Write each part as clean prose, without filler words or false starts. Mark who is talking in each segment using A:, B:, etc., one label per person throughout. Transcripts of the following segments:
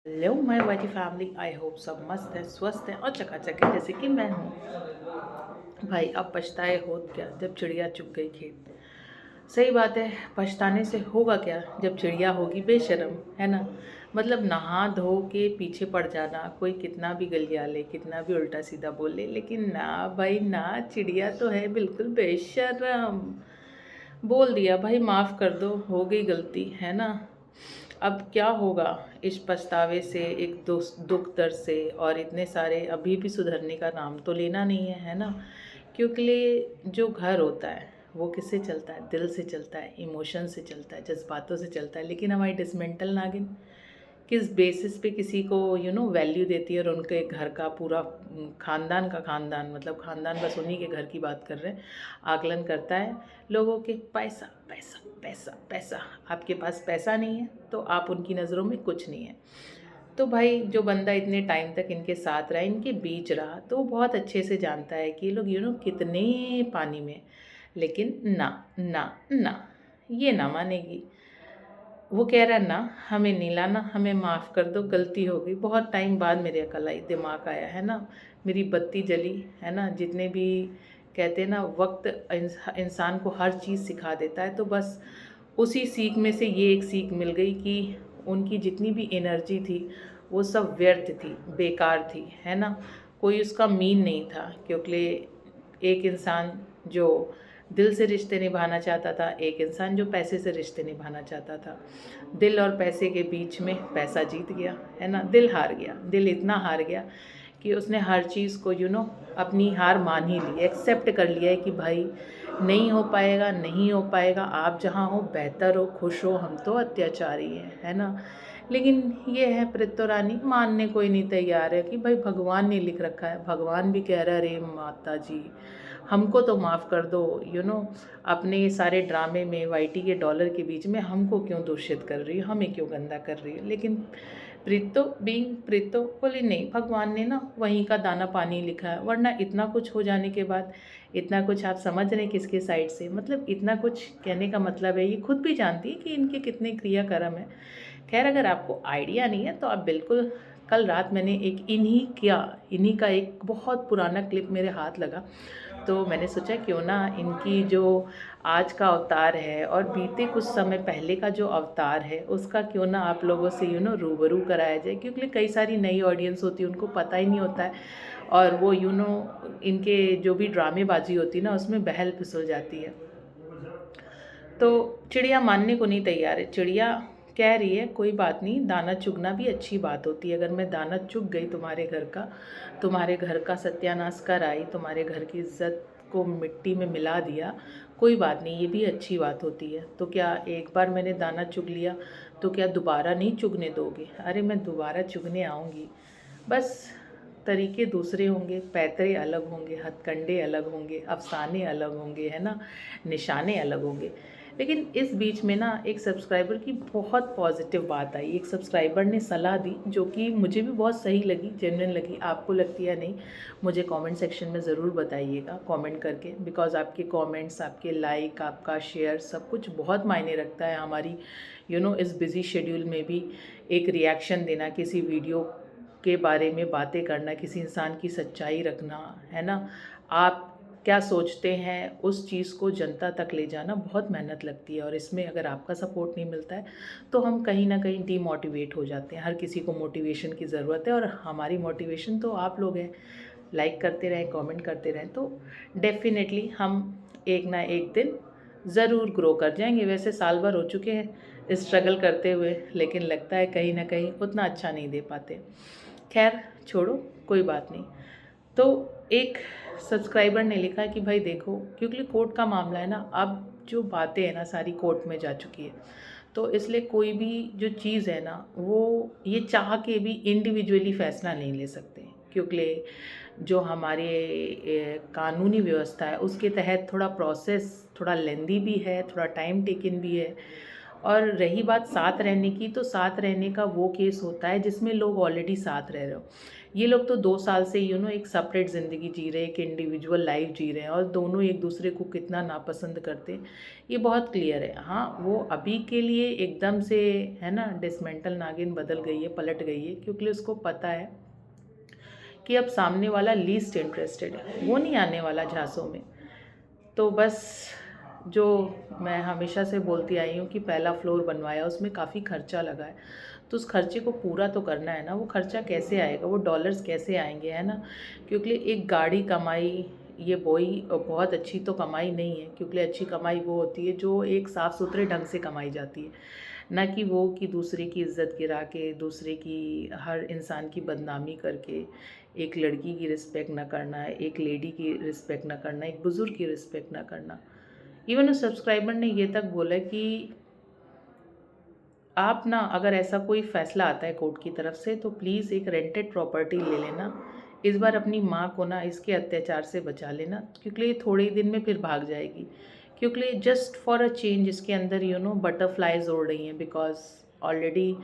A: Hello my वाइटी family, I hope सब मस्त है, स्वस्थ है और चकाचक है जैसे कि मैं हूँ। भाई अब पछताए होत क्या जब चिड़िया चुग गई खेत। सही बात है, पछताने से होगा क्या जब चिड़िया होगी बेशर्म, है ना। मतलब नहा धो के पीछे पड़ जाना, कोई कितना भी गलिया ले, कितना भी उल्टा सीधा बोले, लेकिन ना भाई ना, चिड़िया तो है बिल्कुल बेशर्म। बोल दिया भाई माफ़ कर दो, हो गई गलती, है ना। अब क्या होगा इस पछतावे से, एक दुख दर्द से, और इतने सारे अभी भी सुधरने का नाम तो लेना नहीं है ना। क्योंकि जो घर होता है वो किससे चलता है? दिल से चलता है, इमोशन से चलता है, जज्बातों से चलता है। लेकिन हमारी डिसमेंटल नागिन किस बेसिस पे किसी को वैल्यू देती है, और उनके घर का पूरा खानदान का खानदान, मतलब खानदान बस उन्हीं के घर की बात कर रहे हैं, आकलन करता है लोगों के पैसा पैसा पैसा पैसा। आपके पास पैसा नहीं है तो आप उनकी नज़रों में कुछ नहीं है। तो भाई जो बंदा इतने टाइम तक इनके साथ रहा, इनके बीच रहा, तो वो बहुत अच्छे से जानता है कि ये लोग कितने पानी में। लेकिन ना ना ना, ये ना मानेगी। वो कह रहा ना, हमें नहीं लाना, हमें माफ़ कर दो, गलती हो गई। बहुत टाइम बाद मेरे अकल आई, दिमाग आया, है ना। मेरी बत्ती जली, है ना। जितने भी कहते हैं ना, वक्त इंसान को हर चीज़ सिखा देता है, तो बस उसी सीख में से ये एक सीख मिल गई कि उनकी जितनी भी एनर्जी थी वो सब व्यर्थ थी, बेकार थी, है ना। कोई उसका मीन नहीं था। क्योंकि एक इंसान जो दिल से रिश्ते निभाना चाहता था, एक इंसान जो पैसे से रिश्ते निभाना चाहता था, दिल और पैसे के बीच में पैसा जीत गया, है ना। दिल हार गया, दिल इतना हार गया कि उसने हर चीज़ को अपनी हार मान ही ली, एक्सेप्ट कर लिया है कि भाई नहीं हो पाएगा, नहीं हो पाएगा, आप जहाँ हो बेहतर हो, खुश हो, हम तो अत्याचारी हैं, है ना। लेकिन ये है प्रीतो रानी, मानने कोई नहीं तैयार है कि भाई भगवान ने लिख रखा है। भगवान भी कह रहा है, अरे माता जी हमको तो माफ़ कर दो, अपने ये सारे ड्रामे में वाईटी के डॉलर के बीच में हमको क्यों दूषित कर रही हो, हमें क्यों गंदा कर रही हो। लेकिन प्रीतो बीइंग प्रीतो बोली नहीं, भगवान ने ना वहीं का दाना पानी लिखा है, वरना इतना कुछ हो जाने के बाद, इतना कुछ आप समझ रहे हैं किसके साइड से, मतलब इतना कुछ कहने का मतलब है, ये खुद भी जानती है कि इनके कितने क्रियाकर्म है। खैर अगर आपको आइडिया नहीं है तो आप बिल्कुल, कल रात मैंने एक इन्हीं का एक बहुत पुराना क्लिप मेरे हाथ लगा, तो मैंने सोचा क्यों ना इनकी जो आज का अवतार है और बीते कुछ समय पहले का जो अवतार है उसका क्यों ना आप लोगों से रूबरू कराया जाए। क्योंकि कई सारी नई ऑडियंस होती है, उनको पता ही नहीं होता है, और वो इनके जो भी ड्रामेबाजी होती है ना, उसमें बहल फिसल जाती है। तो चिड़िया मानने को नहीं तैयार है। चिड़िया कह रही है कोई बात नहीं, दाना चुगना भी अच्छी बात होती है। अगर मैं दाना चुग गई तुम्हारे घर का, तुम्हारे घर का सत्यानाश कर आई, तुम्हारे घर की इज्जत को मिट्टी में मिला दिया, कोई बात नहीं, ये भी अच्छी बात होती है। तो क्या एक बार मैंने दाना चुग लिया तो क्या दोबारा नहीं चुगने दोगे? अरे मैं दोबारा चुगने आऊँगी, बस तरीके दूसरे होंगे, पैतरे अलग होंगे, हथकंडे अलग होंगे, अफसाने अलग होंगे, है ना, निशाने अलग होंगे। लेकिन इस बीच में ना एक सब्सक्राइबर की बहुत पॉजिटिव बात आई। एक सब्सक्राइबर ने सलाह दी जो कि मुझे भी बहुत सही लगी, जेन्युइन लगी। आपको लगती है नहीं, मुझे कमेंट सेक्शन में ज़रूर बताइएगा कमेंट करके, बिकॉज़ आपके कमेंट्स, आपके लाइक, आपका शेयर सब कुछ बहुत मायने रखता है हमारी इस बिज़ी शेड्यूल में भी। एक रिएक्शन देना, किसी वीडियो के बारे में बातें करना, किसी इंसान की सच्चाई रखना, है ना। आप क्या सोचते हैं उस चीज़ को जनता तक ले जाना बहुत मेहनत लगती है, और इसमें अगर आपका सपोर्ट नहीं मिलता है तो हम कहीं ना कहीं डीमोटिवेट हो जाते हैं। हर किसी को मोटिवेशन की ज़रूरत है, और हमारी मोटिवेशन तो आप लोग हैं। लाइक करते रहें, कमेंट करते रहें, तो डेफिनेटली हम एक ना एक दिन ज़रूर ग्रो कर जाएंगे। वैसे साल भर हो चुके हैं स्ट्रगल करते हुए, लेकिन लगता है कहीं ना कहीं उतना अच्छा नहीं दे पाते। खैर छोड़ो, कोई बात नहीं। तो एक सब्सक्राइबर ने लिखा कि भाई देखो, क्योंकि कोर्ट का मामला है ना, अब जो बातें हैं ना सारी कोर्ट में जा चुकी है, तो इसलिए कोई भी जो चीज़ है ना, वो ये चाह के भी इंडिविजुअली फ़ैसला नहीं ले सकते। क्योंकि जो हमारे कानूनी व्यवस्था है उसके तहत थोड़ा प्रोसेस, थोड़ा लेंदी भी है, थोड़ा टाइम टेकिन भी है। और रही बात साथ रहने की, तो साथ रहने का वो केस होता है जिसमें लोग ऑलरेडी साथ रह रहे हो। ये लोग तो 2 साल से एक सेपरेट ज़िंदगी जी रहे हैं, एक इंडिविजुअल लाइफ जी रहे हैं, और दोनों एक दूसरे को कितना नापसंद करते हैं ये बहुत क्लियर है। हाँ, वो अभी के लिए एकदम से है ना डिसमेंटल नागिन बदल गई है, पलट गई है, क्योंकि उसको पता है कि अब सामने वाला लीस्ट इंटरेस्टेड है, वो नहीं आने वाला झांसों में। तो बस जो मैं हमेशा से बोलती आई हूँ कि पहला फ्लोर बनवाया, उसमें काफ़ी खर्चा लगा है, तो उस खर्चे को पूरा तो करना है ना। वो खर्चा कैसे आएगा, वो डॉलर्स कैसे आएंगे, है ना। क्योंकि एक गाड़ी कमाई, ये बहुत अच्छी तो कमाई नहीं है, क्योंकि अच्छी कमाई वो होती है जो एक साफ़ सुथरे ढंग से कमाई जाती है, ना कि वो कि दूसरे की इज्जत गिरा के, दूसरे की, हर इंसान की बदनामी करके, एक लड़की की रिस्पेक्ट ना करना, एक लेडी की रिस्पेक्ट ना करना, एक बुज़ुर्ग की रिस्पेक्ट ना करना। इवन उस सब्सक्राइबर ने ये तक बोला कि आप ना, अगर ऐसा कोई फ़ैसला आता है कोर्ट की तरफ से, तो प्लीज़ एक रेंटेड प्रॉपर्टी ले लेना। इस बार अपनी माँ को ना इसके अत्याचार से बचा लेना, क्योंकि ये थोड़े ही दिन में फिर भाग जाएगी। क्योंकि जस्ट फॉर अ चेंज इसके अंदर बटरफ्लाइज उड़ रही हैं, बिकॉज ऑलरेडी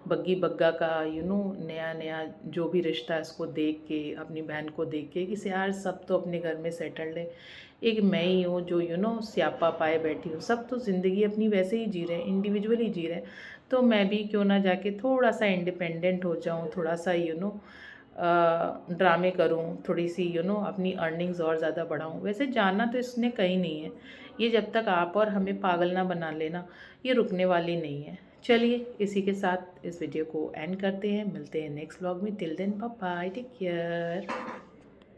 A: बग्गी बग्गा का नया नया जो भी रिश्ता है उसको देख के, अपनी बहन को देख के कि यार सब तो अपने घर में सेटल्ड है, एक मैं ही हूँ जो स्यापा पाए बैठी हूँ। सब तो ज़िंदगी अपनी वैसे ही जी रहे हैं, इंडिविजुअली जी रहे हैं, तो मैं भी क्यों ना जाके थोड़ा सा इंडिपेंडेंट हो जाऊँ, थोड़ा सा ड्रामे करूँ, थोड़ी सी अपनी अर्निंग्स और ज़्यादा बढ़ाऊँ। वैसे जाना तो इसने कहीं नहीं है, ये जब तक आप और हमें पागल ना बना लेना, ये रुकने वाली नहीं है। चलिए, इसी के साथ इस वीडियो को एंड करते हैं, मिलते हैं नेक्स्ट व्लॉग में। Till then bye bye, take care.